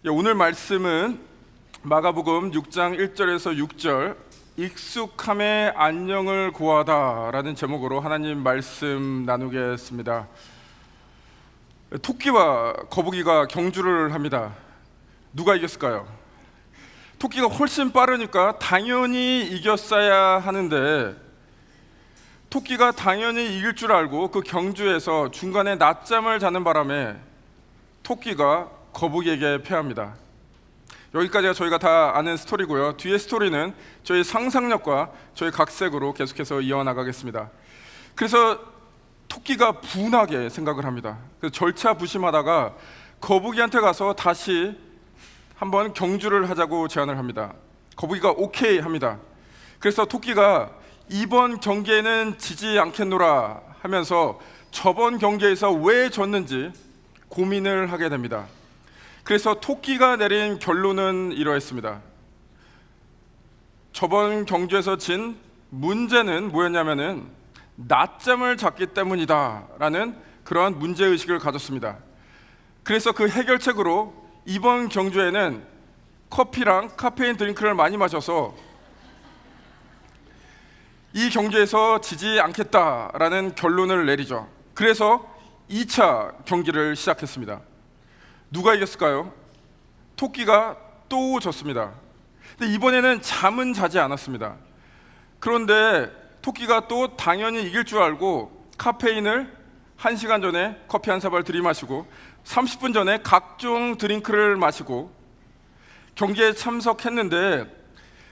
오늘 말씀은 마가복음 6장 1절에서 6절 익숙함의 안녕을 구하다 라는 제목으로 하나님 말씀 나누겠습니다. 토끼와 거북이가 경주를 합니다. 누가 이겼을까요? 토끼가 훨씬 빠르니까 당연히 이겼어야 하는데 토끼가 당연히 이길 줄 알고 그 경주에서 중간에 낮잠을 자는 바람에 토끼가 거북이에게 패합니다. 여기까지가 저희가 다 아는 스토리고요. 뒤의 스토리는 저희 상상력과 저희 각색으로 계속해서 이어나가겠습니다. 그래서 토끼가 분하게 생각을 합니다. 그래서 절차부심하다가 거북이한테 가서 다시 한번 경주를 하자고 제안을 합니다. 거북이가 오케이 합니다. 그래서 토끼가 이번 경기에는 지지 않겠노라 하면서 저번 경기에서 왜 졌는지 고민을 하게 됩니다. 그래서 토끼가 내린 결론은 이러했습니다. 저번 경주에서 진 문제는 뭐였냐면은 낮잠을 잤기 때문이다 라는 그러한 문제의식을 가졌습니다. 그래서 그 해결책으로 이번 경주에는 커피랑 카페인 드링크를 많이 마셔서 이 경주에서 지지 않겠다라는 결론을 내리죠. 그래서 2차 경기를 시작했습니다. 누가 이겼을까요? 토끼가 또 졌습니다. 근데 이번에는 잠은 자지 않았습니다. 그런데 토끼가 또 당연히 이길 줄 알고 카페인을 1시간 전에 커피 한 사발 들이마시고 30분 전에 각종 드링크를 마시고 경기에 참석했는데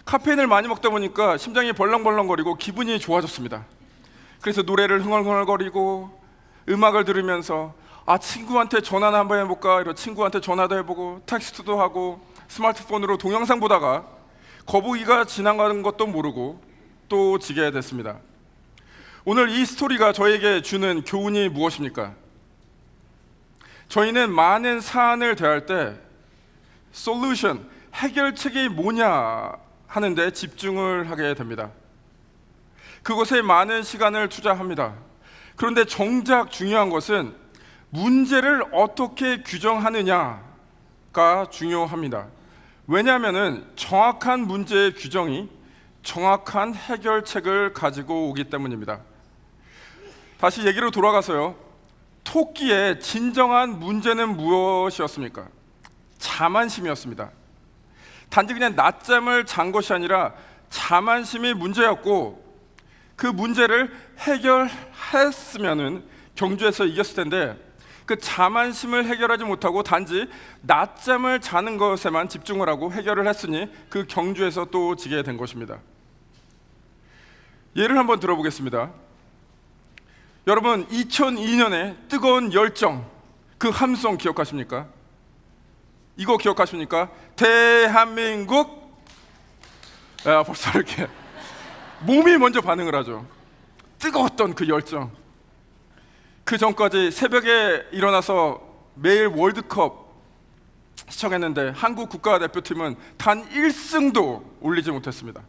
카페인을 많이 먹다 보니까 심장이 벌렁벌렁거리고 기분이 좋아졌습니다. 그래서 노래를 흥얼흥얼거리고 음악을 들으면서 친구한테 전화나 한번 해볼까 이런 친구한테 전화도 해보고 텍스트도 하고 스마트폰으로 동영상 보다가 거북이가 지나가는 것도 모르고 또 지게 됐습니다. 오늘 이 스토리가 저에게 주는 교훈이 무엇입니까? 저희는 많은 사안을 대할 때 솔루션, 해결책이 뭐냐 하는데 집중을 하게 됩니다. 그것에 많은 시간을 투자합니다. 그런데 정작 중요한 것은 문제를 어떻게 규정하느냐가 중요합니다. 왜냐하면 정확한 문제의 규정이 정확한 해결책을 가지고 오기 때문입니다. 다시 얘기로 돌아가서요. 토끼의 진정한 문제는 무엇이었습니까? 자만심이었습니다. 단지 그냥 낮잠을 잔 것이 아니라 자만심이 문제였고 그 문제를 해결했으면은 경주에서 이겼을 텐데 그 자만심을 해결하지 못하고 단지 낮잠을 자는 것에만 집중을 하고 해결을 했으니 그 경주에서 또 지게 된 것입니다. 예를 한번 들어보겠습니다. 여러분 2002년에 뜨거운 열정 그 함성 기억하십니까? 이거 기억하십니까? 대한민국. 벌써 이렇게 몸이 먼저 반응을 하죠. 뜨거웠던 그 열정. 그 전까지 새벽에 일어나서 매일 월드컵 시청했는데 한국 국가대표팀은 단 1승도 올리지 못했습니다.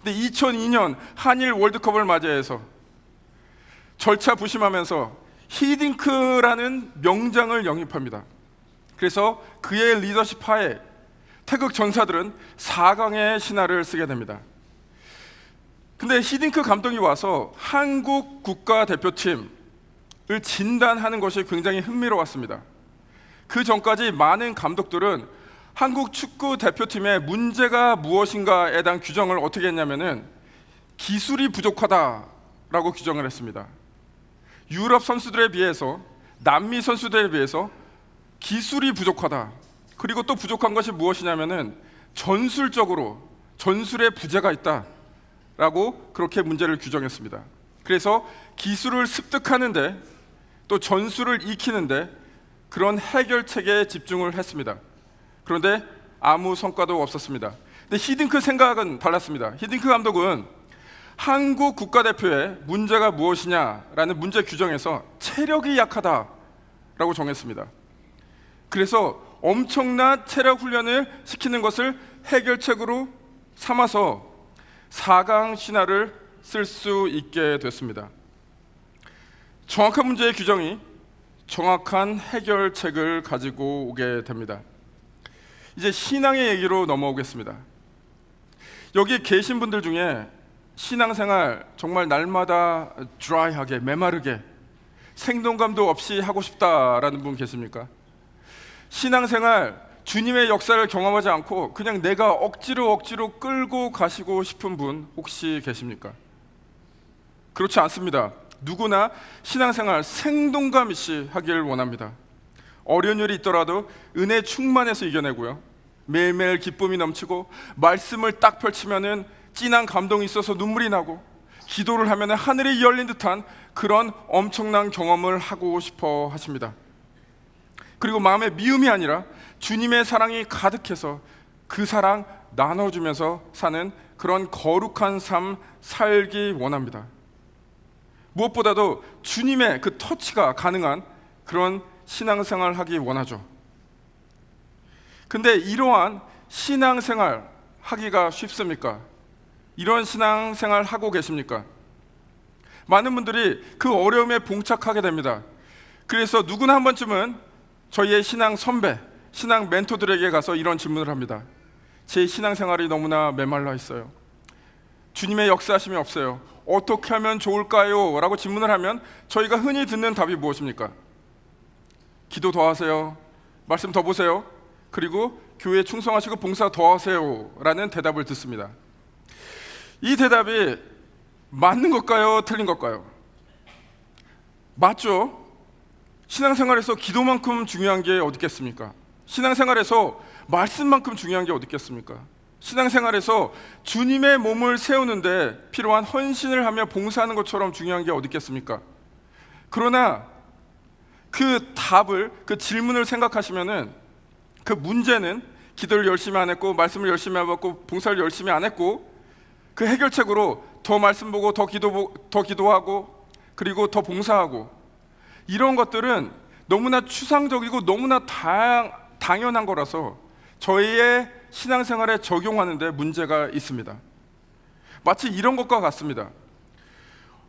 근데 2002년 한일 월드컵을 맞이해서 절차부심하면서 히딩크라는 명장을 영입합니다. 그래서 그의 리더십 하에 태극 전사들은 4강의 신화를 쓰게 됩니다. 근데 히딩크 감독이 와서 한국 국가대표팀 을 진단하는 것이 굉장히 흥미로웠습니다. 그 전까지 많은 감독들은 한국 축구 대표팀의 문제가 무엇인가에 대한 규정을 어떻게 했냐면은 기술이 부족하다라고 규정을 했습니다. 유럽 선수들에 비해서 남미 선수들에 비해서 기술이 부족하다. 그리고 또 부족한 것이 무엇이냐면은 전술적으로 전술에 부재가 있다라고 그렇게 문제를 규정했습니다. 그래서 기술을 습득하는데 또 전술을 익히는데 그런 해결책에 집중을 했습니다. 그런데 아무 성과도 없었습니다. 근데 히딩크 생각은 달랐습니다. 히딩크 감독은 한국 국가대표의 문제가 무엇이냐라는 문제 규정에서 체력이 약하다라고 정했습니다. 그래서 엄청난 체력 훈련을 시키는 것을 해결책으로 삼아서 4강 신화를 쓸 수 있게 됐습니다. 정확한 문제의 규정이 정확한 해결책을 가지고 오게 됩니다. 이제 신앙의 얘기로 넘어오겠습니다. 여기 계신 분들 중에 신앙생활 정말 날마다 드라이하게, 메마르게, 생동감도 없이 하고 싶다라는 분 계십니까? 신앙생활 주님의 역사를 경험하지 않고 그냥 내가 억지로 끌고 가시고 싶은 분 혹시 계십니까? 그렇지 않습니다. 누구나 신앙생활 생동감 있이 하길 원합니다. 어려운 일이 있더라도 은혜 충만해서 이겨내고요, 매일매일 기쁨이 넘치고 말씀을 딱 펼치면은 진한 감동이 있어서 눈물이 나고 기도를 하면은 하늘이 열린 듯한 그런 엄청난 경험을 하고 싶어 하십니다. 그리고 마음에 미움이 아니라 주님의 사랑이 가득해서 그 사랑 나눠주면서 사는 그런 거룩한 삶 살기 원합니다. 무엇보다도 주님의 그 터치가 가능한 그런 신앙생활 하기 원하죠. 근데 이러한 신앙생활 하기가 쉽습니까? 이런 신앙생활 하고 계십니까? 많은 분들이 그 어려움에 봉착하게 됩니다. 그래서 누구나 한 번쯤은 저희의 신앙 선배, 신앙 멘토들에게 가서 이런 질문을 합니다. 제 신앙생활이 너무나 메말라 있어요. 주님의 역사하심이 없어요. 어떻게 하면 좋을까요? 라고 질문을 하면 저희가 흔히 듣는 답이 무엇입니까? 기도 더 하세요. 말씀 더 보세요. 그리고 교회에 충성하시고 봉사 더 하세요. 라는 대답을 듣습니다. 이 대답이 맞는 걸까요? 틀린 걸까요? 맞죠? 신앙생활에서 기도만큼 중요한 게 어디 있겠습니까? 신앙생활에서 말씀만큼 중요한 게 어디 있겠습니까? 신앙생활에서 주님의 몸을 세우는데 필요한 헌신을 하며 봉사하는 것처럼 중요한 게 어디 있겠습니까? 그러나 그 답을, 그 질문을 생각하시면은 그 문제는 기도를 열심히 안 했고 말씀을 열심히 안 받고 봉사를 열심히 안 했고 그 해결책으로 더 말씀 보고 더 기도하고 그리고 더 봉사하고 이런 것들은 너무나 추상적이고 너무나 당연한 거라서 저희의 신앙생활에 적용하는데 문제가 있습니다. 마치 이런 것과 같습니다.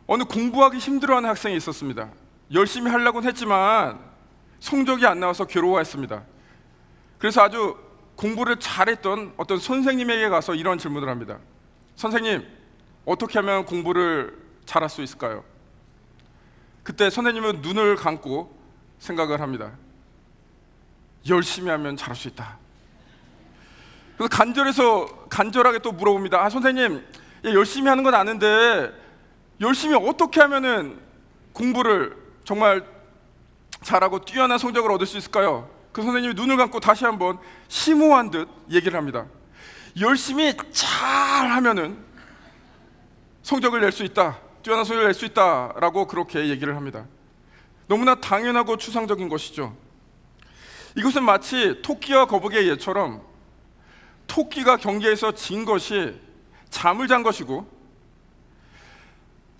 어느 공부하기 힘들어하는 학생이 있었습니다. 열심히 하려고는 했지만 성적이 안 나와서 괴로워했습니다. 그래서 아주 공부를 잘했던 어떤 선생님에게 가서 이런 질문을 합니다. 선생님, 어떻게 하면 공부를 잘할 수 있을까요? 그때 선생님은 눈을 감고 생각을 합니다. 열심히 하면 잘할 수 있다. 그래서 간절하게 또 물어봅니다. 선생님, 열심히 하는 건 아는데 열심히 어떻게 하면은 공부를 정말 잘하고 뛰어난 성적을 얻을 수 있을까요? 그 선생님이 눈을 감고 다시 한번 심오한 듯 얘기를 합니다. 열심히 잘 하면은 성적을 낼 수 있다, 뛰어난 성적을 낼 수 있다라고 그렇게 얘기를 합니다. 너무나 당연하고 추상적인 것이죠. 이것은 마치 토끼와 거북이의 예처럼 토끼가 경기에서 진 것이 잠을 잔 것이고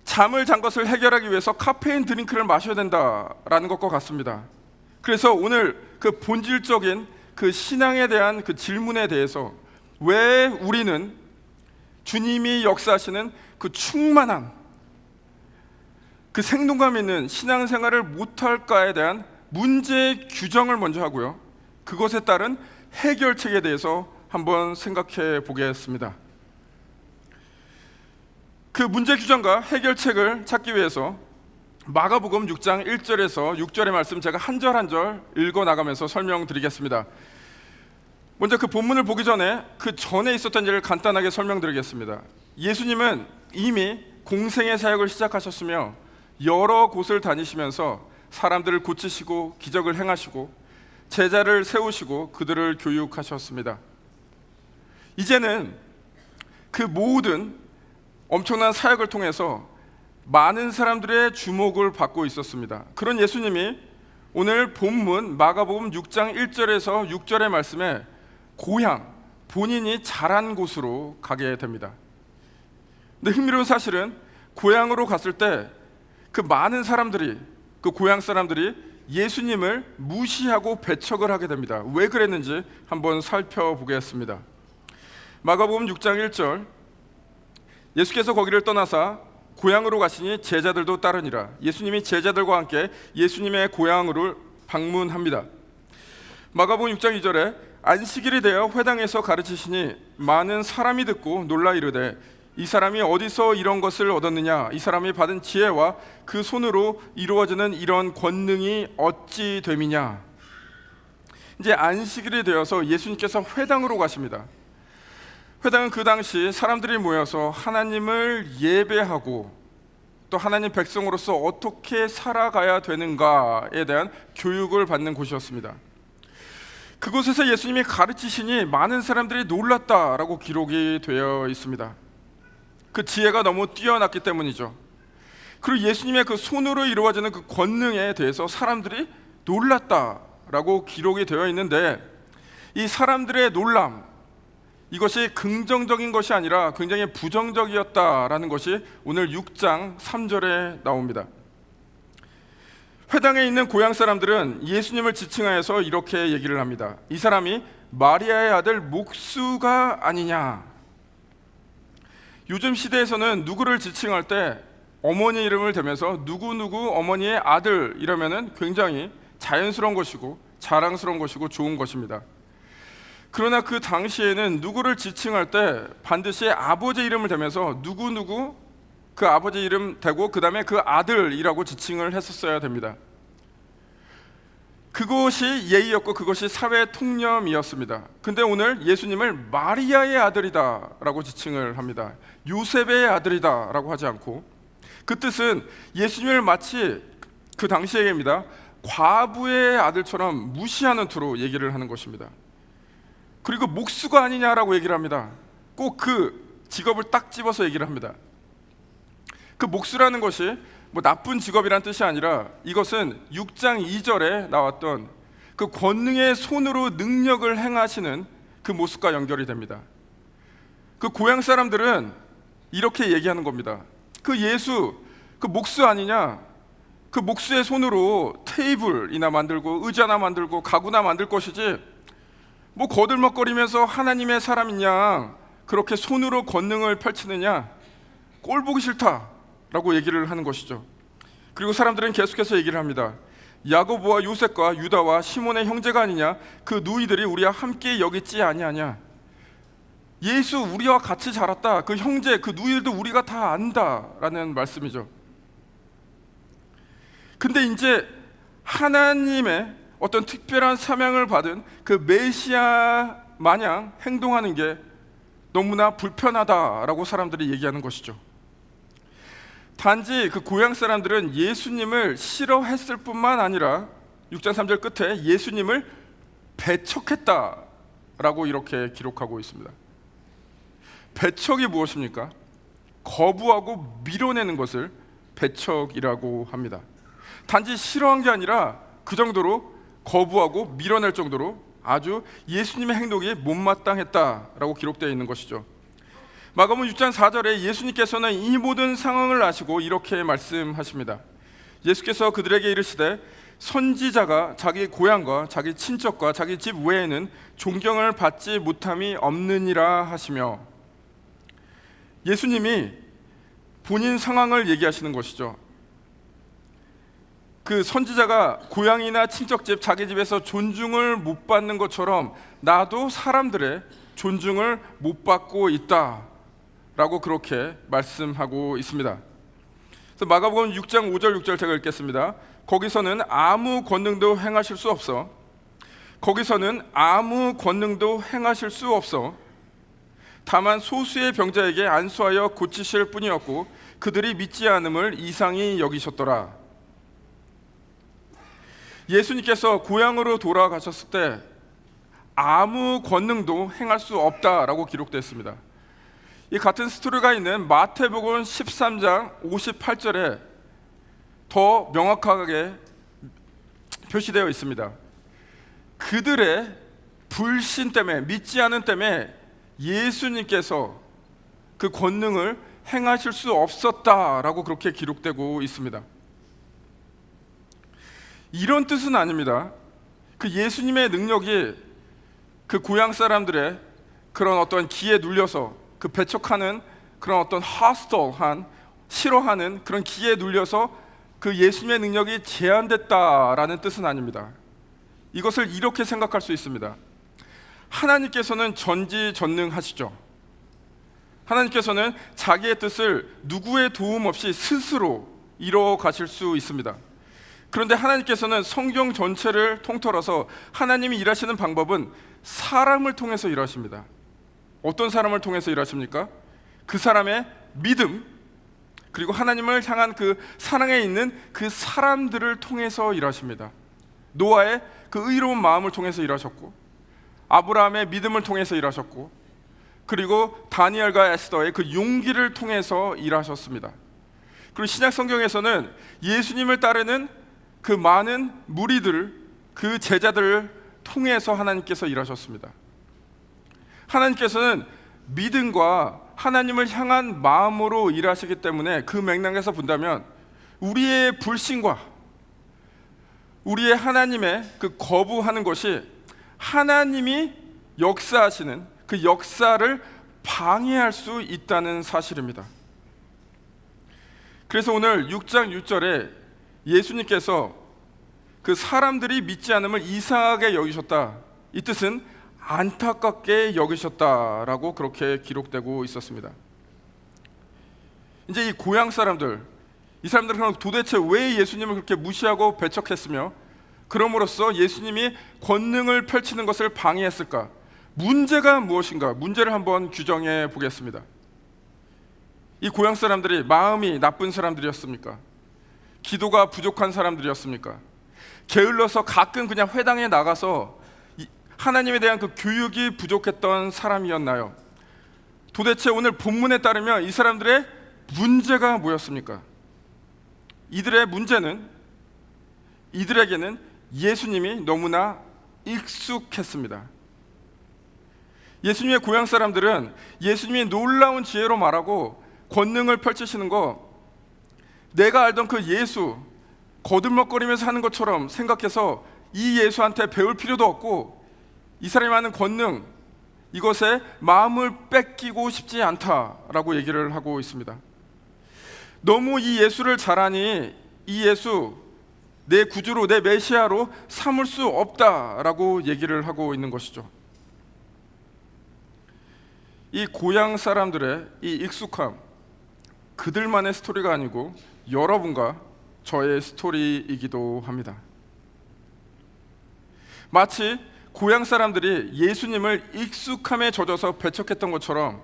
잠을 잔 것을 해결하기 위해서 카페인 드링크를 마셔야 된다라는 것과 같습니다. 그래서 오늘 그 본질적인 그 신앙에 대한 그 질문에 대해서 왜 우리는 주님이 역사하시는 그 충만한 그 생동감 있는 신앙생활을 못할까에 대한 문제 규정을 먼저 하고요, 그것에 따른 해결책에 대해서 한번 생각해 보겠습니다. 그 문제 규정과 해결책을 찾기 위해서 마가복음 6장 1절에서 6절의 말씀 제가 한 절 한 절 읽어 나가면서 설명드리겠습니다. 먼저 그 본문을 보기 전에 그 전에 있었던 일을 간단하게 설명드리겠습니다. 예수님은 이미 공생의 사역을 시작하셨으며 여러 곳을 다니시면서 사람들을 고치시고 기적을 행하시고 제자를 세우시고 그들을 교육하셨습니다. 이제는 그 모든 엄청난 사역을 통해서 많은 사람들의 주목을 받고 있었습니다. 그런 예수님이 오늘 본문 마가복음 6장 1절에서 6절의 말씀에 고향, 본인이 자란 곳으로 가게 됩니다. 근데 흥미로운 사실은 고향으로 갔을 때 그 많은 사람들이, 그 고향 사람들이 예수님을 무시하고 배척을 하게 됩니다. 왜 그랬는지 한번 살펴보겠습니다. 마가복음 6장 1절, 예수께서 거기를 떠나사 고향으로 가시니 제자들도 따르니라. 예수님이 제자들과 함께 예수님의 고향으로 방문합니다. 마가복음 6장 2절에 안식일이 되어 회당에서 가르치시니 많은 사람이 듣고 놀라 이르되 이 사람이 어디서 이런 것을 얻었느냐? 이 사람이 받은 지혜와 그 손으로 이루어지는 이런 권능이 어찌 됨이냐? 이제 안식일이 되어서 예수님께서 회당으로 가십니다. 회당은 그 당시 사람들이 모여서 하나님을 예배하고 또 하나님 백성으로서 어떻게 살아가야 되는가에 대한 교육을 받는 곳이었습니다. 그곳에서 예수님이 가르치시니 많은 사람들이 놀랐다라고 기록이 되어 있습니다. 그 지혜가 너무 뛰어났기 때문이죠. 그리고 예수님의 그 손으로 이루어지는 그 권능에 대해서 사람들이 놀랐다라고 기록이 되어 있는데, 이 사람들의 놀람, 이것이 긍정적인 것이 아니라 굉장히 부정적이었다라는 것이 오늘 6장 3절에 나옵니다. 회당에 있는 고향 사람들은 예수님을 지칭하여서 이렇게 얘기를 합니다. 이 사람이 마리아의 아들 목수가 아니냐? 요즘 시대에서는 누구를 지칭할 때 어머니 이름을 대면서 누구누구 어머니의 아들 이러면은 굉장히 자연스러운 것이고 자랑스러운 것이고 좋은 것입니다. 그러나 그 당시에는 누구를 지칭할 때 반드시 아버지 이름을 대면서 누구누구 그 아버지 이름 대고 그 다음에 그 아들이라고 지칭을 했었어야 됩니다. 그것이 예의였고 그것이 사회 통념이었습니다. 근데 오늘 예수님을 마리아의 아들이다 라고 지칭을 합니다. 요셉의 아들이다 라고 하지 않고, 그 뜻은 예수님을 마치 그 당시에입니다, 과부의 아들처럼 무시하는 투로 얘기를 하는 것입니다. 그리고 목수가 아니냐라고 얘기를 합니다. 꼭 그 직업을 딱 집어서 얘기를 합니다. 그 목수라는 것이 뭐 나쁜 직업이란 뜻이 아니라 이것은 6장 2절에 나왔던 그 권능의 손으로 능력을 행하시는 그 모습과 연결이 됩니다. 그 고향 사람들은 이렇게 얘기하는 겁니다. 그 예수, 그 목수 아니냐? 그 목수의 손으로 테이블이나 만들고 의자나 만들고 가구나 만들 것이지 뭐 거들먹거리면서 하나님의 사람이냐 그렇게 손으로 권능을 펼치느냐, 꼴 보기 싫다라고 얘기를 하는 것이죠. 그리고 사람들은 계속해서 얘기를 합니다. 야고보와 요셉과 유다와 시몬의 형제가 아니냐? 그 누이들이 우리와 함께 여기 있지 아니하냐? 예수 우리와 같이 자랐다. 그 형제, 그 누이들도 우리가 다 안다라는 말씀이죠. 근데 이제 하나님의 어떤 특별한 사명을 받은 그 메시아 마냥 행동하는 게 너무나 불편하다라고 사람들이 얘기하는 것이죠. 단지 그 고향 사람들은 예수님을 싫어했을 뿐만 아니라 6장 3절 끝에 예수님을 배척했다라고 이렇게 기록하고 있습니다. 배척이 무엇입니까? 거부하고 밀어내는 것을 배척이라고 합니다. 단지 싫어한 게 아니라 그 정도로 거부하고 밀어낼 정도로 아주 예수님의 행동이 못마땅했다라고 기록되어 있는 것이죠. 마가복음 6장 4절에 예수님께서는 이 모든 상황을 아시고 이렇게 말씀하십니다. 예수께서 그들에게 이르시되 선지자가 자기 고향과 자기 친척과 자기 집 외에는 존경을 받지 못함이 없느니라 하시며, 예수님이 본인 상황을 얘기하시는 것이죠. 그 선지자가 고향이나 친척집, 자기 집에서 존중을 못 받는 것처럼 나도 사람들의 존중을 못 받고 있다라고 그렇게 말씀하고 있습니다. 그래서 마가복음 6장 5절 6절 제가 읽겠습니다. 거기서는 아무 권능도 행하실 수 없어. 거기서는 아무 권능도 행하실 수 없어. 다만 소수의 병자에게 안수하여 고치실 뿐이었고 그들이 믿지 않음을 이상히 여기셨더라. 예수님께서 고향으로 돌아가셨을 때 아무 권능도 행할 수 없다라고 기록되어 이 같은 스토리가 있는 마태복음 13장 58절에 더 명확하게 표시되어 있습니다. 그들의 불신 때문에, 믿지 않은 때문에 예수님께서 그 권능을 행하실 수 없었다라고 그렇게 기록되고 있습니다. 이런 뜻은 아닙니다. 그 예수님의 능력이 그 고향 사람들의 그런 어떤 기에 눌려서 그 배척하는 그런 어떤 hostle한, 싫어하는 그런 기에 눌려서 그 예수님의 능력이 제한됐다라는 뜻은 아닙니다. 이것을 이렇게 생각할 수 있습니다. 하나님께서는 전지전능하시죠. 하나님께서는 자기의 뜻을 누구의 도움 없이 스스로 이루어 가실 수 있습니다. 그런데 하나님께서는 성경 전체를 통틀어서 하나님이 일하시는 방법은 사람을 통해서 일하십니다. 어떤 사람을 통해서 일하십니까? 그 사람의 믿음, 그리고 하나님을 향한 그 사랑에 있는 그 사람들을 통해서 일하십니다. 노아의 그 의로운 마음을 통해서 일하셨고, 아브라함의 믿음을 통해서 일하셨고, 그리고 다니엘과 에스더의 그 용기를 통해서 일하셨습니다. 그리고 신약 성경에서는 예수님을 따르는 그 많은 무리들, 그 제자들을 통해서 하나님께서 일하셨습니다. 하나님께서는 믿음과 하나님을 향한 마음으로 일하시기 때문에 그 맥락에서 본다면 우리의 불신과 우리의 하나님의 그 거부하는 것이 하나님이 역사하시는 그 역사를 방해할 수 있다는 사실입니다. 그래서 오늘 6장 6절에 예수님께서 그 사람들이 믿지 않음을 이상하게 여기셨다, 이 뜻은 안타깝게 여기셨다라고 그렇게 기록되고 있었습니다. 이제 이 고향 사람들, 이 사람들은 도대체 왜 예수님을 그렇게 무시하고 배척했으며 그럼으로써 예수님이 권능을 펼치는 것을 방해했을까? 문제가 무엇인가? 문제를 한번 규정해 보겠습니다. 이 고향 사람들이 마음이 나쁜 사람들이었습니까? 기도가 부족한 사람들이었습니까? 게을러서 가끔 그냥 회당에 나가서 하나님에 대한 그 교육이 부족했던 사람이었나요? 도대체 오늘 본문에 따르면 이 사람들의 문제가 뭐였습니까? 이들의 문제는, 이들에게는 예수님이 너무나 익숙했습니다. 예수님의 고향 사람들은 예수님이 놀라운 지혜로 말하고 권능을 펼치시는 거, 내가 알던 그 예수, 거들먹거리면서 하는 것처럼 생각해서 이 예수한테 배울 필요도 없고 이 사람이 하는 권능, 이것에 마음을 뺏기고 싶지 않다라고 얘기를 하고 있습니다. 너무 이 예수를 잘 아니 이 예수 내 구주로, 내 메시아로 삼을 수 없다라고 얘기를 하고 있는 것이죠. 이 고향 사람들의 이 익숙함, 그들만의 스토리가 아니고 여러분과 저의 스토리이기도 합니다. 마치 고향 사람들이 예수님을 익숙함에 젖어서 배척했던 것처럼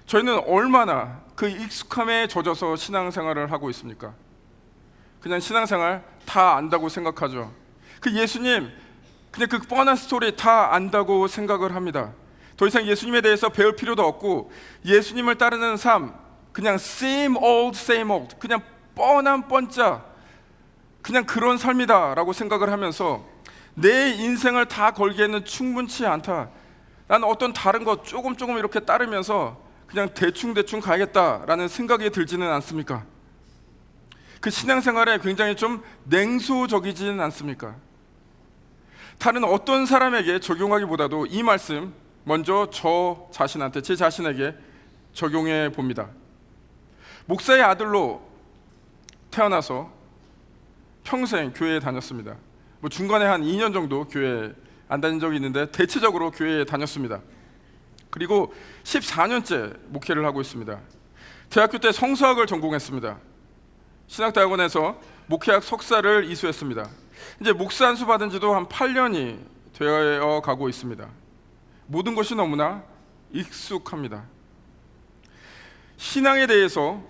저희는 얼마나 그 익숙함에 젖어서 신앙생활을 하고 있습니까? 그냥 신앙생활 다 안다고 생각하죠. 그 예수님, 그냥 그 뻔한 스토리 다 안다고 생각을 합니다. 더 이상 예수님에 대해서 배울 필요도 없고 예수님을 따르는 삶, 그냥 same old, 그냥 뻔한 뻔짜, 그냥 그런 삶이다라고 생각을 하면서 내 인생을 다 걸기에는 충분치 않다, 나는 어떤 다른 것 조금 이렇게 따르면서 그냥 대충 가야겠다라는 생각이 들지는 않습니까? 그 신앙생활에 굉장히 좀 냉소적이지는 않습니까? 다른 어떤 사람에게 적용하기보다도 이 말씀 먼저 저 자신한테, 제 자신에게 적용해 봅니다. 목사의 아들로 태어나서 평생 교회에 다녔습니다. 중간에 한 2년 정도 교회 안 다닌 적이 있는데 대체적으로 교회에 다녔습니다. 그리고 14년째 목회를 하고 있습니다. 대학교 때 성서학을 전공했습니다. 신학대학원에서 목회학 석사를 이수했습니다. 이제 목사 안수 받은 지도 한 8년이 되어 가고 있습니다. 모든 것이 너무나 익숙합니다. 신앙에 대해서,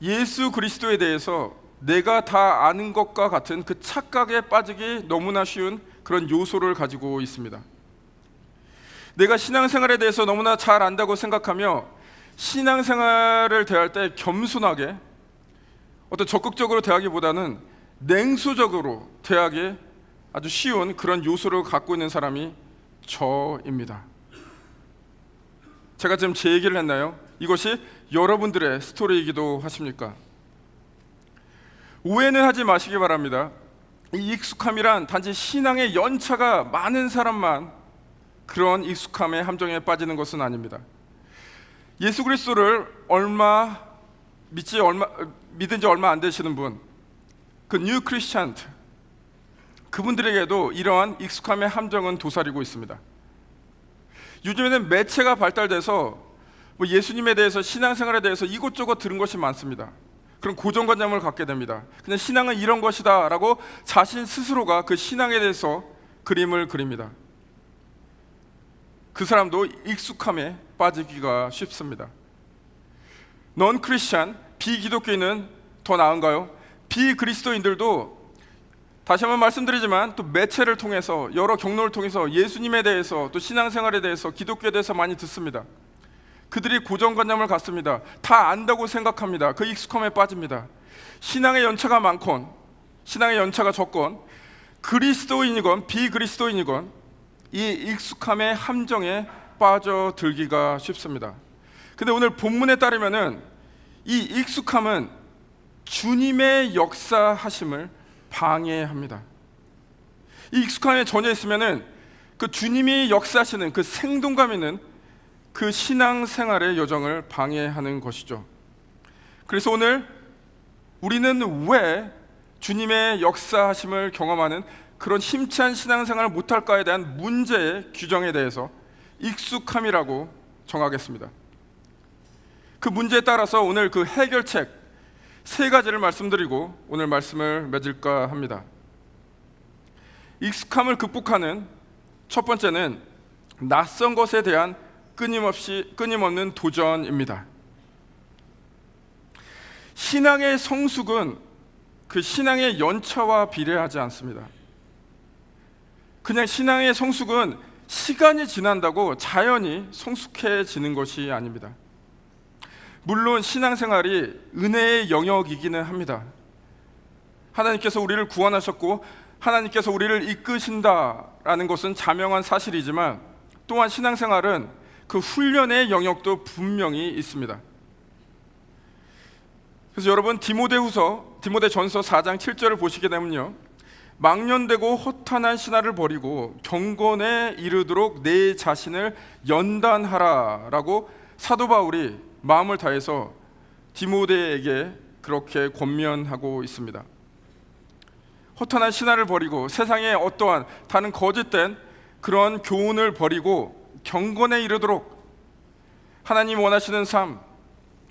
예수 그리스도에 대해서 내가 다 아는 것과 같은 그 착각에 빠지기 너무나 쉬운 그런 요소를 가지고 있습니다. 내가 신앙생활에 대해서 너무나 잘 안다고 생각하며 신앙생활을 대할 때 겸손하게, 어떤 적극적으로 대하기보다는 냉소적으로 대하기 아주 쉬운 그런 요소를 갖고 있는 사람이 저입니다. 제가 지금 제 얘기를 했나요? 이것이 여러분들의 스토리이기도 하십니까? 오해는 하지 마시기 바랍니다. 이 익숙함이란 단지 신앙의 연차가 많은 사람만 그런 익숙함의 함정에 빠지는 것은 아닙니다. 예수 그리스도를 믿은 지 얼마 안 되시는 분, 그 뉴 크리스찬, 그분들에게도 이러한 익숙함의 함정은 도사리고 있습니다. 요즘에는 매체가 발달돼서 뭐 예수님에 대해서, 신앙생활에 대해서 이것저것 들은 것이 많습니다. 그런 고정관념을 갖게 됩니다. 그냥 신앙은 이런 것이다 라고 자신 스스로가 그 신앙에 대해서 그림을 그립니다. 그 사람도 익숙함에 빠지기가 쉽습니다. 넌 크리스찬, 비기독교인은 더 나은가요? 비그리스도인들도 다시 한번 말씀드리지만 또 매체를 통해서, 여러 경로를 통해서 예수님에 대해서, 또 신앙생활에 대해서, 기독교에 대해서 많이 듣습니다. 그들이 고정관념을 갖습니다. 다 안다고 생각합니다. 그 익숙함에 빠집니다. 신앙의 연차가 많건 신앙의 연차가 적건, 그리스도인이건 비그리스도인이건 이 익숙함의 함정에 빠져들기가 쉽습니다. 근데 오늘 본문에 따르면은 이 익숙함은 주님의 역사하심을 방해합니다. 이 익숙함에 전혀 있으면은 그 주님이 역사하시는 그 생동감 있는 그 신앙생활의 여정을 방해하는 것이죠. 그래서 오늘 우리는 왜 주님의 역사하심을 경험하는 그런 힘찬 신앙생활을 못할까에 대한 문제의 규정에 대해서 익숙함이라고 정하겠습니다. 그 문제에 따라서 오늘 그 해결책 3가지를 말씀드리고 오늘 말씀을 맺을까 합니다. 익숙함을 극복하는 첫 번째는 낯선 것에 대한 끊임없는 도전입니다. 신앙의 성숙은 그 신앙의 연차와 비례하지 않습니다. 그냥 신앙의 성숙은 시간이 지난다고 자연히 성숙해지는 것이 아닙니다. 물론 신앙생활이 은혜의 영역이기는 합니다. 하나님께서 우리를 구원하셨고 하나님께서 우리를 이끄신다라는 것은 자명한 사실이지만, 또한 신앙생활은 그 훈련의 영역도 분명히 있습니다. 그래서 여러분 디모데전서 4장 7절을 보시게 되면요, 망년되고 허탄한 신화를 버리고 경건에 이르도록 내 자신을 연단하라라고 사도 바울이 마음을 다해서 디모데에게 그렇게 권면하고 있습니다. 허탄한 신화를 버리고 세상에 어떠한 다른 거짓된 그런 교훈을 버리고 경건에 이르도록, 하나님 원하시는 삶,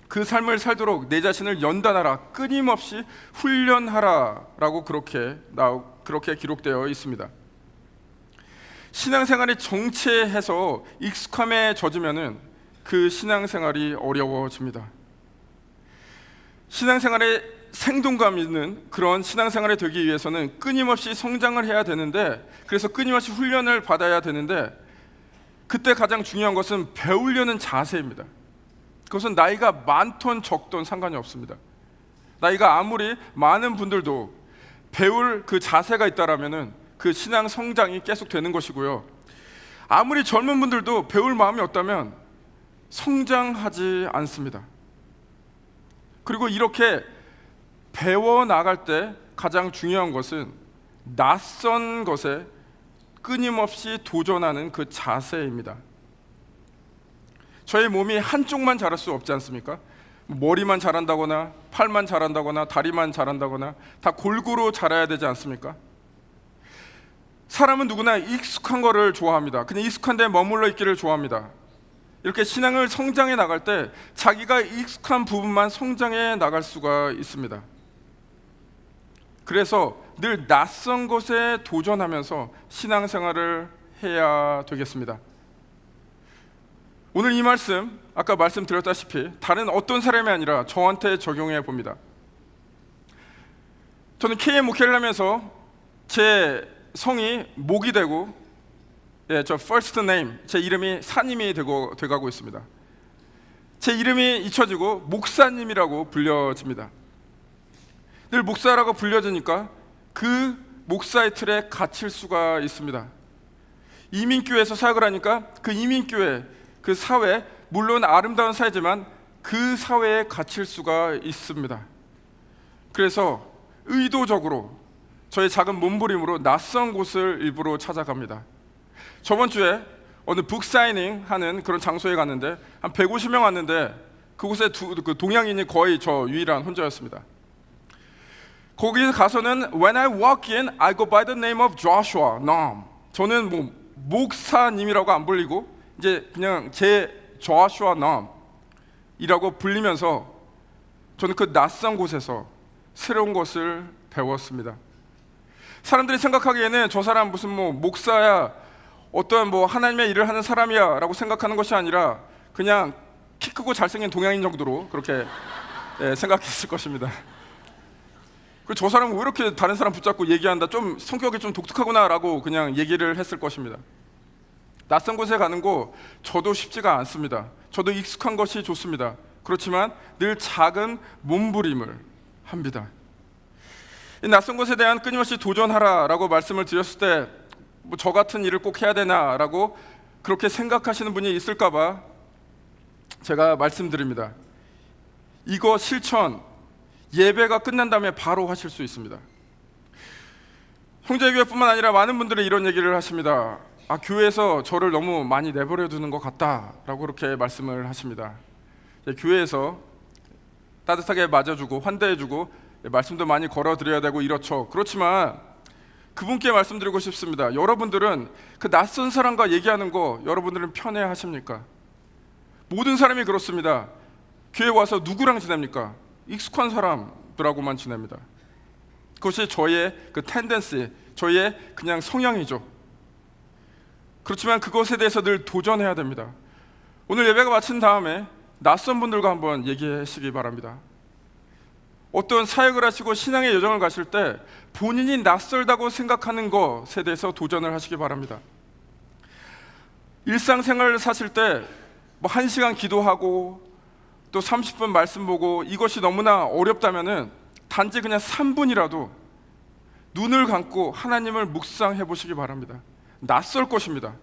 그 삶을 살도록 내 자신을 연단하라, 끊임없이 훈련하라라고 그렇게 기록되어 있습니다. 신앙생활이 정체해서 익숙함에 젖으면은 그 신앙생활이 어려워집니다. 신앙생활에 생동감 있는 그런 신앙생활이 되기 위해서는 끊임없이 성장을 해야 되는데, 그래서 끊임없이 훈련을 받아야 되는데, 그때 가장 중요한 것은 배우려는 자세입니다. 그것은 나이가 많던 적던 상관이 없습니다. 나이가 아무리 많은 분들도 배울 그 자세가 있다라면은 그 신앙 성장이 계속 되는 것이고요. 아무리 젊은 분들도 배울 마음이 없다면 성장하지 않습니다. 그리고 이렇게 배워 나갈 때 가장 중요한 것은 낯선 것에 끊임없이 도전하는 그 자세입니다. 저의 몸이 한쪽만 자랄 수 없지 않습니까? 머리만 자란다거나 팔만 자란다거나 다리만 자란다거나 다 골고루 자라야 되지 않습니까? 사람은 누구나 익숙한 거를 좋아합니다. 그냥 익숙한 데 머물러 있기를 좋아합니다. 이렇게 신앙을 성장해 나갈 때 자기가 익숙한 부분만 성장해 나갈 수가 있습니다. 그래서 늘 낯선 것에 도전하면서 신앙생활을 해야 되겠습니다. 오늘 이 말씀, 아까 말씀드렸다시피 다른 어떤 사람이 아니라 저한테 적용해 봅니다. 저는 KM 목회를 하면서 제 성이 목이 되고, 저 first name, 제 이름이 사님이 돼가고 있습니다. 제 이름이 잊혀지고 목사님이라고 불려집니다. 늘 목사라고 불려지니까 그 목사의 틀에 갇힐 수가 있습니다. 이민교회에서 사역을 하니까 그 이민교회, 그 사회, 물론 아름다운 사회지만 그 사회에 갇힐 수가 있습니다. 그래서 의도적으로 저의 작은 몸부림으로 낯선 곳을 일부러 찾아갑니다. 저번 주에 어느 북사이닝 하는 그런 장소에 갔는데 한 150명 왔는데 그곳에 그 동양인이 거의 저 유일한 혼자였습니다. 거기에 가서는 When I walk in, I go by the name of Joshua Nam. 저는 뭐 목사님이라고 안 불리고 이제 그냥 제 조슈아 놈이라고 불리면서 저는 그 낯선 곳에서 새로운 것을 배웠습니다. 사람들이 생각하기에는 저 사람 무슨 뭐 목사야, 어떤 뭐 하나님의 일을 하는 사람이야 라고 생각하는 것이 아니라 그냥 키 크고 잘생긴 동양인 정도로 그렇게 생각했을 것입니다. 그리고 저 사람은 왜 이렇게 다른 사람 붙잡고 얘기한다, 좀 성격이 좀 독특하구나 라고 그냥 얘기를 했을 것입니다. 낯선 곳에 가는 거 저도 쉽지가 않습니다. 저도 익숙한 것이 좋습니다. 그렇지만 늘 작은 몸부림을 합니다. 이 낯선 것에 대한 끊임없이 도전하라라고 말씀을 드렸을 때 뭐 저 같은 일을 꼭 해야 되나라고 그렇게 생각하시는 분이 있을까봐 제가 말씀드립니다. 이거 실천 예배가 끝난 다음에 바로 하실 수 있습니다. 형제교회뿐만 아니라 많은 분들이 이런 얘기를 하십니다. 교회에서 저를 너무 많이 내버려 두는 것 같다라고 그렇게 말씀을 하십니다. 교회에서 따뜻하게 맞아주고 환대해주고 말씀도 많이 걸어드려야 되고 이렇죠. 그렇지만 그분께 말씀드리고 싶습니다. 여러분들은 그 낯선 사람과 얘기하는 거 여러분들은 편해하십니까? 모든 사람이 그렇습니다. 교회 와서 누구랑 지냅니까? 익숙한 사람들하고만 지냅니다. 그것이 저의 그 텐던시, 저의 그냥 성향이죠. 그렇지만 그것에 대해서 늘 도전해야 됩니다. 오늘 예배가 마친 다음에 낯선 분들과 한번 얘기하시기 바랍니다. 어떤 사역을 하시고 신앙의 여정을 가실 때 본인이 낯설다고 생각하는 것에 대해서 도전을 하시기 바랍니다. 일상생활을 사실 때 뭐 1시간 기도하고 또 30분 말씀 보고 이것이 너무나 어렵다면은 단지 그냥 3분이라도 눈을 감고 하나님을 묵상해 보시기 바랍니다. 낯설 것입니다.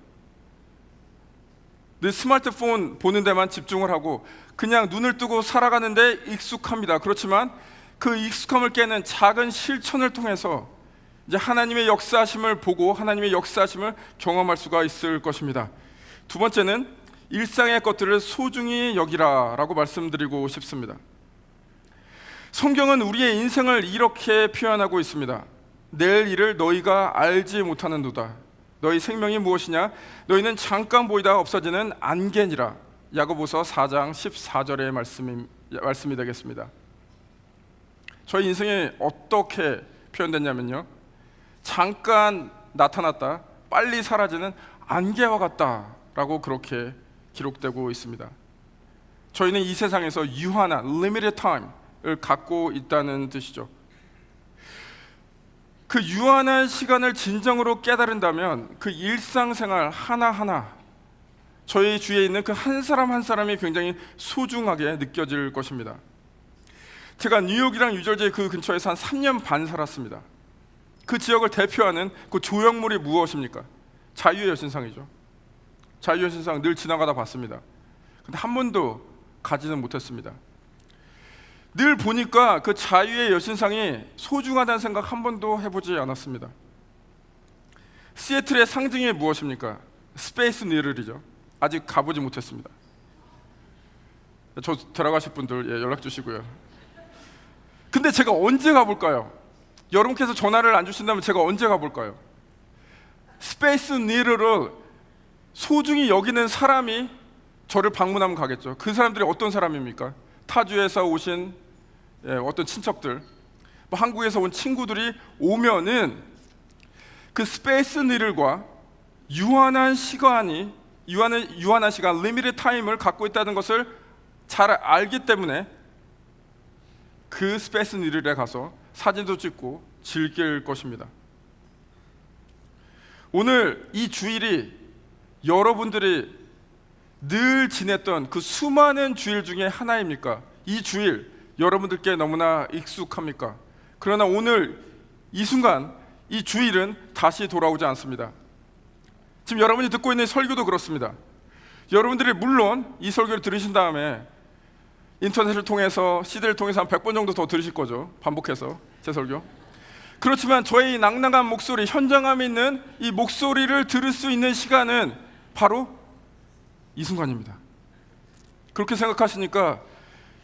늘 스마트폰 보는 데만 집중을 하고 그냥 눈을 뜨고 살아가는데 익숙합니다. 그렇지만 그 익숙함을 깨는 작은 실천을 통해서 이제 하나님의 역사하심을 보고 하나님의 역사하심을 경험할 수가 있을 것입니다. 두 번째는 일상의 것들을 소중히 여기라라고 말씀드리고 싶습니다. 성경은 우리의 인생을 이렇게 표현하고 있습니다. 내일 일을 너희가 알지 못하는도다. 너희 생명이 무엇이냐? 너희는 잠깐 보이다가 없어지는 안개니라. 야고보서 4장 14절의 말씀이 되겠습니다. 저희 인생이 어떻게 표현됐냐면요, 잠깐 나타났다 빨리 사라지는 안개와 같다라고 그렇게 기록되고 있습니다. 저희는 이 세상에서 유한한 limited time을 갖고 있다는 뜻이죠. 그 유한한 시간을 진정으로 깨달은다면 그 일상생활 하나하나 저희 주위에 있는 그 한 사람 한 사람이 굉장히 소중하게 느껴질 것입니다. 제가 뉴욕이랑 뉴저지 그 근처에서 한 3년 반 살았습니다. 그 지역을 대표하는 그 조형물이 무엇입니까? 자유의 여신상이죠. 자유의 여신상 늘 지나가다 봤습니다. 근데 한 번도 가지는 못했습니다. 늘 보니까 그 자유의 여신상이 소중하다는 생각 한 번도 해보지 않았습니다. 시애틀의 상징이 무엇입니까? 스페이스 니들이죠. 아직 가보지 못했습니다. 저 데려가실 분들 연락 주시고요. 근데 제가 언제 가볼까요? 여러분께서 전화를 안 주신다면 제가 언제 가볼까요? 스페이스 니들을 소중히 여기는 사람이 저를 방문하면 가겠죠. 그 사람들이 어떤 사람입니까? 타주에서 오신 어떤 친척들, 뭐 한국에서 온 친구들이 오면은 그 스페이스 니들과 유한한 시간, 리미티드 타임을 갖고 있다는 것을 잘 알기 때문에 그 스페이스 니들에 가서 사진도 찍고 즐길 것입니다. 오늘 이 주일이 여러분들이 늘 지냈던 그 수많은 주일 중에 하나입니까? 이 주일 여러분들께 너무나 익숙합니까? 그러나 오늘 이 순간 이 주일은 다시 돌아오지 않습니다. 지금 여러분이 듣고 있는 설교도 그렇습니다. 여러분들이 물론 이 설교를 들으신 다음에 인터넷을 통해서 CD를 통해서 한 100번 정도 더 들으실 거죠. 반복해서 제 설교. 그렇지만 저의 이 낭낭한 목소리, 현장감이 있는 이 목소리를 들을 수 있는 시간은 바로 이 순간입니다. 그렇게 생각하시니까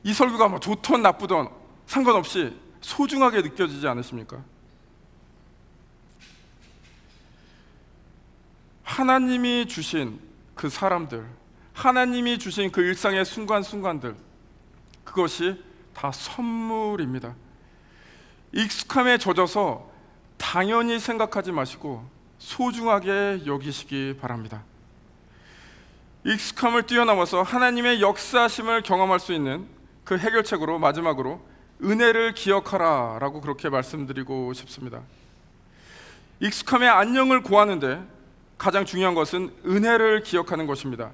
이 설교가 뭐 좋든 나쁘든 상관없이 소중하게 느껴지지 않으십니까? 하나님이 주신 그 사람들, 하나님이 주신 그 일상의 순간순간들, 그것이 다 선물입니다. 익숙함에 젖어서 당연히 생각하지 마시고 소중하게 여기시기 바랍니다. 익숙함을 뛰어넘어서 하나님의 역사심을 경험할 수 있는 그 해결책으로 마지막으로 은혜를 기억하라 라고 그렇게 말씀드리고 싶습니다. 익숙함의 안녕을 구하는데 가장 중요한 것은 은혜를 기억하는 것입니다.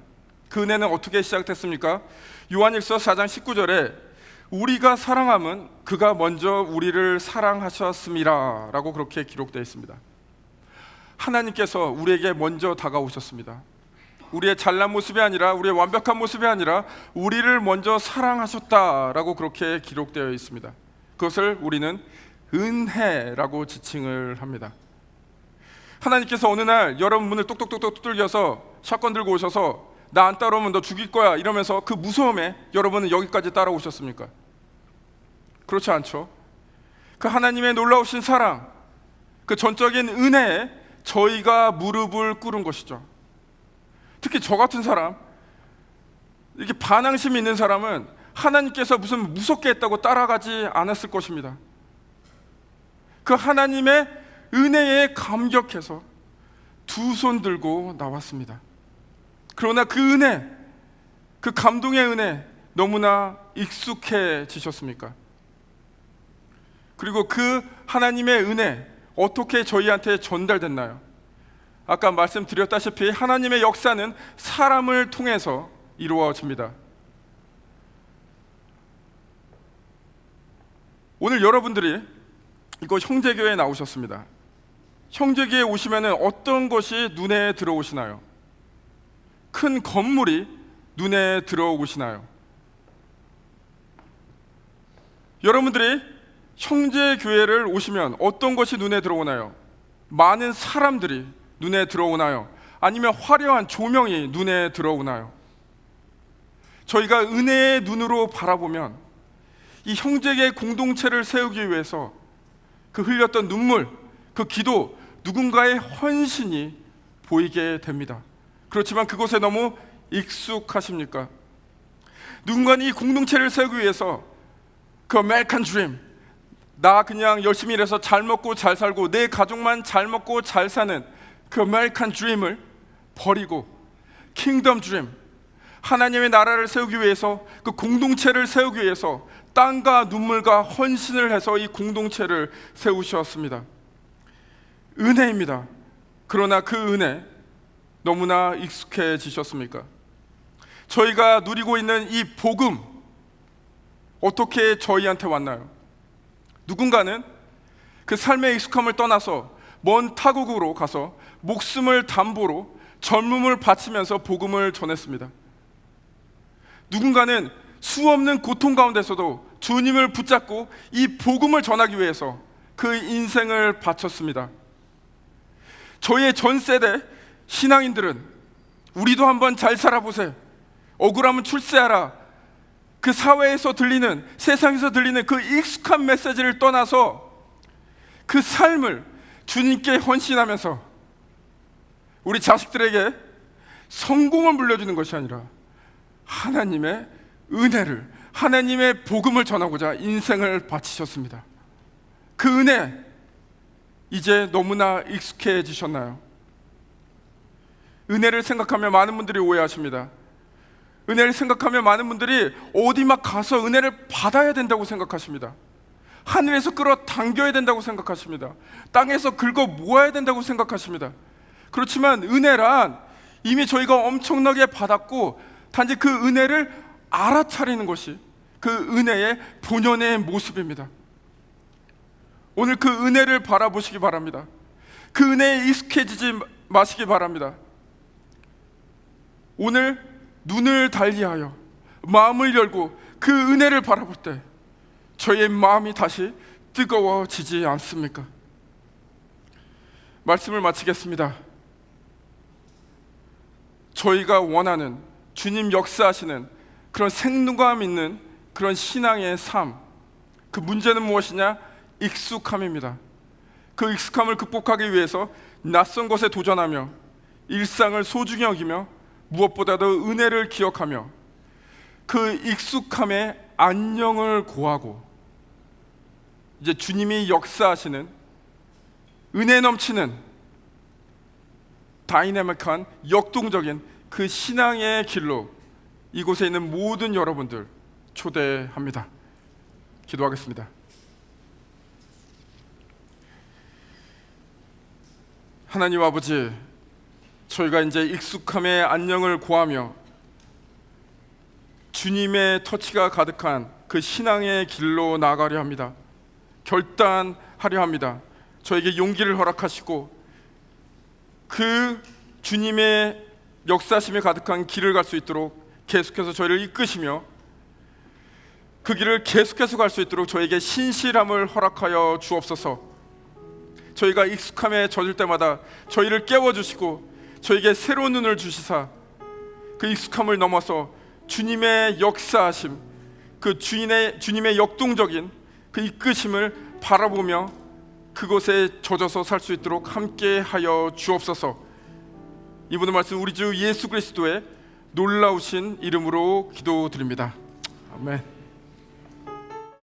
그 은혜는 어떻게 시작됐습니까? 요한일서 4장 19절에 우리가 사랑함은 그가 먼저 우리를 사랑하셨음이라 라고 그렇게 기록되어 있습니다. 하나님께서 우리에게 먼저 다가오셨습니다. 우리의 잘난 모습이 아니라, 우리의 완벽한 모습이 아니라 우리를 먼저 사랑하셨다라고 그렇게 기록되어 있습니다. 그것을 우리는 은혜라고 지칭을 합니다. 하나님께서 어느 날 여러분 문을 똑똑똑똑 두들겨서 샷건 들고 오셔서 나 안 따라오면 너 죽일 거야 이러면서 그 무서움에 여러분은 여기까지 따라오셨습니까? 그렇지 않죠. 그 하나님의 놀라우신 사랑, 그 전적인 은혜에 저희가 무릎을 꿇은 것이죠. 특히 저 같은 사람, 이렇게 반항심이 있는 사람은 하나님께서 무슨 무섭게 했다고 따라가지 않았을 것입니다. 그 하나님의 은혜에 감격해서 두 손 들고 나왔습니다. 그러나 그 은혜, 그 감동의 은혜 너무나 익숙해지셨습니까? 그리고 그 하나님의 은혜 어떻게 저희한테 전달됐나요? 아까 말씀드렸다시피 하나님의 역사는 사람을 통해서 이루어집니다. 오늘 여러분들이 이거 형제교회에 나오셨습니다. 형제교회에 오시면 어떤 것이 눈에 들어오시나요? 큰 건물이 눈에 들어오시나요? 여러분들이 형제교회를 오시면 어떤 것이 눈에 들어오나요? 많은 사람들이 눈에 들어오나요? 아니면 화려한 조명이 눈에 들어오나요? 저희가 은혜의 눈으로 바라보면 이 형제계 공동체를 세우기 위해서 그 흘렸던 눈물, 그 기도, 누군가의 헌신이 보이게 됩니다. 그렇지만 그곳에 너무 익숙하십니까? 누군가는 이 공동체를 세우기 위해서 그 American Dream, 나 그냥 열심히 일해서 잘 먹고 잘 살고 내 가족만 잘 먹고 잘 사는 그 American Dream을 버리고 Kingdom Dream, 하나님의 나라를 세우기 위해서, 그 공동체를 세우기 위해서 땀과 눈물과 헌신을 해서 이 공동체를 세우셨습니다. 은혜입니다. 그러나 그 은혜 너무나 익숙해지셨습니까? 저희가 누리고 있는 이 복음 어떻게 저희한테 왔나요? 누군가는 그 삶의 익숙함을 떠나서 먼 타국으로 가서 목숨을 담보로 젊음을 바치면서 복음을 전했습니다. 누군가는 수없는 고통 가운데서도 주님을 붙잡고 이 복음을 전하기 위해서 그 인생을 바쳤습니다. 저희의 전 세대 신앙인들은 우리도 한번 잘 살아보세요, 억울하면 출세하라, 그 사회에서 들리는, 세상에서 들리는 그 익숙한 메시지를 떠나서 그 삶을 주님께 헌신하면서 우리 자식들에게 성공을 물려주는 것이 아니라 하나님의 은혜를, 하나님의 복음을 전하고자 인생을 바치셨습니다. 그 은혜 이제 너무나 익숙해지셨나요? 은혜를 생각하면 많은 분들이 오해하십니다. 은혜를 생각하면 많은 분들이 어디 막 가서 은혜를 받아야 된다고 생각하십니다. 하늘에서 끌어당겨야 된다고 생각하십니다. 땅에서 긁어 모아야 된다고 생각하십니다. 그렇지만 은혜란 이미 저희가 엄청나게 받았고 단지 그 은혜를 알아차리는 것이 그 은혜의 본연의 모습입니다. 오늘 그 은혜를 바라보시기 바랍니다. 그 은혜에 익숙해지지 마시기 바랍니다. 오늘 눈을 달리하여 마음을 열고 그 은혜를 바라볼 때 저희의 마음이 다시 뜨거워지지 않습니까? 말씀을 마치겠습니다. 저희가 원하는 주님 역사하시는 그런 생동감 있는 그런 신앙의 삶, 그 문제는 무엇이냐? 익숙함입니다. 그 익숙함을 극복하기 위해서 낯선 것에 도전하며 일상을 소중히 여기며 무엇보다도 은혜를 기억하며 그 익숙함의 안녕을 고하고 이제 주님이 역사하시는 은혜 넘치는 다이내믹한 역동적인 그 신앙의 길로 이곳에 있는 모든 여러분들 초대합니다. 기도하겠습니다. 하나님 아버지, 저희가 이제 익숙함의 안녕을 고하며 주님의 터치가 가득한 그 신앙의 길로 나아가려 합니다. 결단하려 합니다. 저에게 용기를 허락하시고 그 주님의 역사심이 가득한 길을 갈 수 있도록 계속해서 저희를 이끄시며 그 길을 계속해서 갈 수 있도록 저에게 신실함을 허락하여 주옵소서. 저희가 익숙함에 젖을 때마다 저희를 깨워주시고 저에게 새로운 눈을 주시사 그 익숙함을 넘어서 주님의 역사하심, 그 주님의 역동적인 그 이끄심을 바라보며 그곳에 젖어서 살 수 있도록 함께하여 주옵소서. 이 모든 말씀 우리 주 예수 그리스도의 놀라우신 이름으로 기도드립니다. 아멘.